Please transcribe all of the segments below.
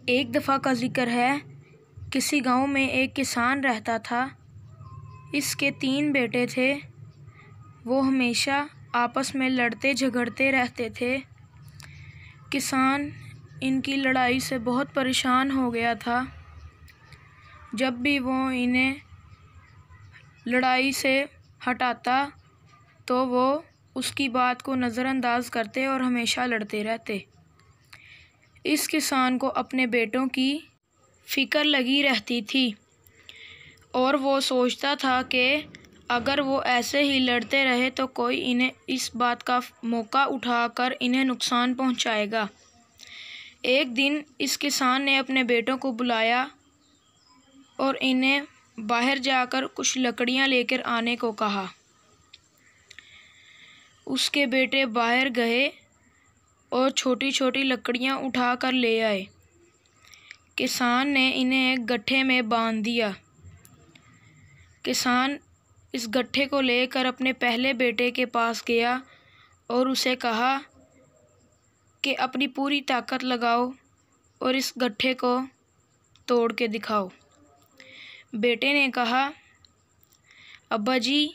एक दफ़ा का ज़िक्र है, किसी गांव में एक किसान रहता था। इसके 3 बेटे थे। वो हमेशा आपस में लड़ते झगड़ते रहते थे। किसान इनकी लड़ाई से बहुत परेशान हो गया था। जब भी वो इन्हें लड़ाई से हटाता तो वो उसकी बात को नज़रअंदाज करते और हमेशा लड़ते रहते। इस किसान को अपने बेटों की फ़िक्र लगी रहती थी और वो सोचता था कि अगर वो ऐसे ही लड़ते रहे तो कोई इन्हें इस बात का मौका उठाकर इन्हें नुकसान पहुंचाएगा। एक दिन इस किसान ने अपने बेटों को बुलाया और इन्हें बाहर जाकर कुछ लकड़ियां लेकर आने को कहा। उसके बेटे बाहर गए और छोटी छोटी लकड़ियां उठाकर ले आए। किसान ने इन्हें एक गड्ढे में बांध दिया। किसान इस गड्ढे को लेकर अपने पहले बेटे के पास गया और उसे कहा कि अपनी पूरी ताकत लगाओ और इस गड्ढे को तोड़ के दिखाओ। बेटे ने कहा, अब्बा जी,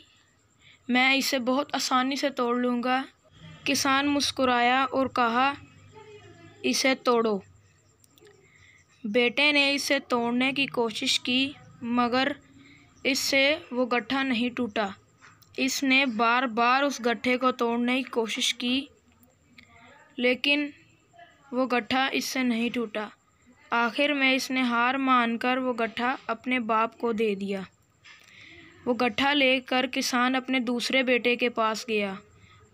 मैं इसे बहुत आसानी से तोड़ लूँगा। किसान मुस्कुराया और कहा, इसे तोड़ो। बेटे ने इसे तोड़ने की कोशिश की मगर इससे वो गड्ढा नहीं टूटा। इसने बार बार उस गड्ढे को तोड़ने की कोशिश की लेकिन वो गड्ढा इससे नहीं टूटा। आखिर में इसने हार मानकर वो गड्ढा अपने बाप को दे दिया। वो गड्ढा लेकर किसान अपने दूसरे बेटे के पास गया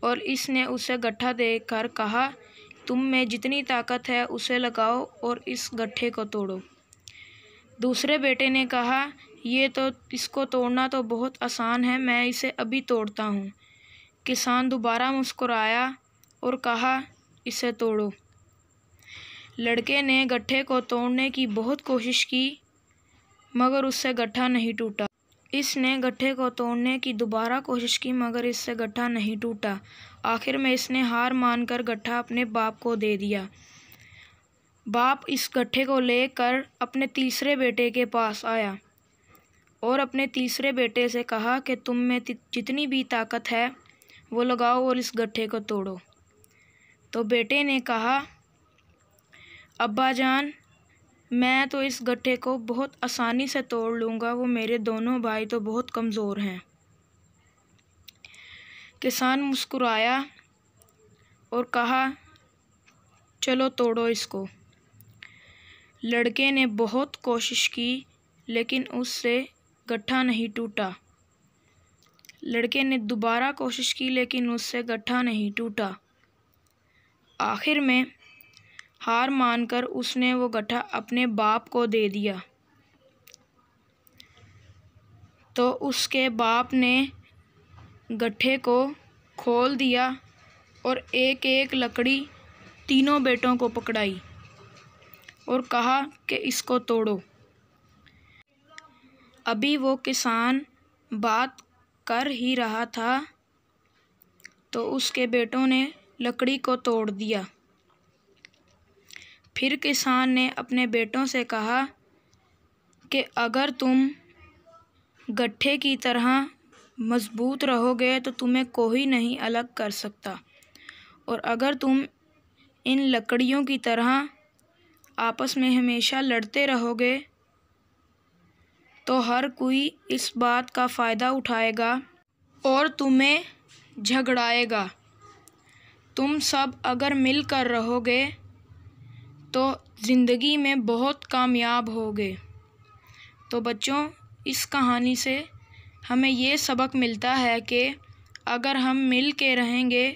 और इसने उसे गड्ढा देकर कहा, तुम में जितनी ताकत है उसे लगाओ और इस गड्ढे को तोड़ो। दूसरे बेटे ने कहा, इसको तोड़ना तो बहुत आसान है, मैं इसे अभी तोड़ता हूँ। किसान दोबारा मुस्कुराया और कहा, इसे तोड़ो। लड़के ने गड्ढे को तोड़ने की बहुत कोशिश की मगर उससे गड्ढा नहीं टूटा। इसने गड्ढे को तोड़ने की दोबारा कोशिश की मगर इससे गड्ढा नहीं टूटा। आखिर में इसने हार मानकर गड्ढा अपने बाप को दे दिया। बाप इस गड्ढे को लेकर अपने तीसरे बेटे के पास आया और अपने तीसरे बेटे से कहा कि तुम में जितनी भी ताकत है वो लगाओ और इस गड्ढे को तोड़ो। तो बेटे ने कहा, अब्बा जान, मैं तो इस गड्ढे को बहुत आसानी से तोड़ लूँगा, वो मेरे दोनों भाई तो बहुत कमज़ोर हैं। किसान मुस्कुराया और कहा, चलो तोड़ो इसको। लड़के ने बहुत कोशिश की लेकिन उससे गड्ढा नहीं टूटा। लड़के ने दोबारा कोशिश की लेकिन उससे गड्ढा नहीं टूटा। आखिर में हार मानकर उसने वो गड्ढा अपने बाप को दे दिया। तो उसके बाप ने गड्ढे को खोल दिया और एक एक लकड़ी तीनों बेटों को पकड़ाई और कहा कि इसको तोड़ो। अभी वो किसान बात कर ही रहा था तो उसके बेटों ने लकड़ी को तोड़ दिया। फिर किसान ने अपने बेटों से कहा कि अगर तुम गड्ढे की तरह मज़बूत रहोगे तो तुम्हें कोई नहीं अलग कर सकता, और अगर तुम इन लकड़ियों की तरह आपस में हमेशा लड़ते रहोगे तो हर कोई इस बात का फ़ायदा उठाएगा और तुम्हें झगड़ाएगा। तुम सब अगर मिलकर रहोगे तो ज़िंदगी में बहुत कामयाब होगे। तो बच्चों, इस कहानी से हमें ये सबक मिलता है कि अगर हम मिल के रहेंगे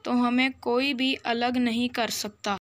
तो हमें कोई भी अलग नहीं कर सकता।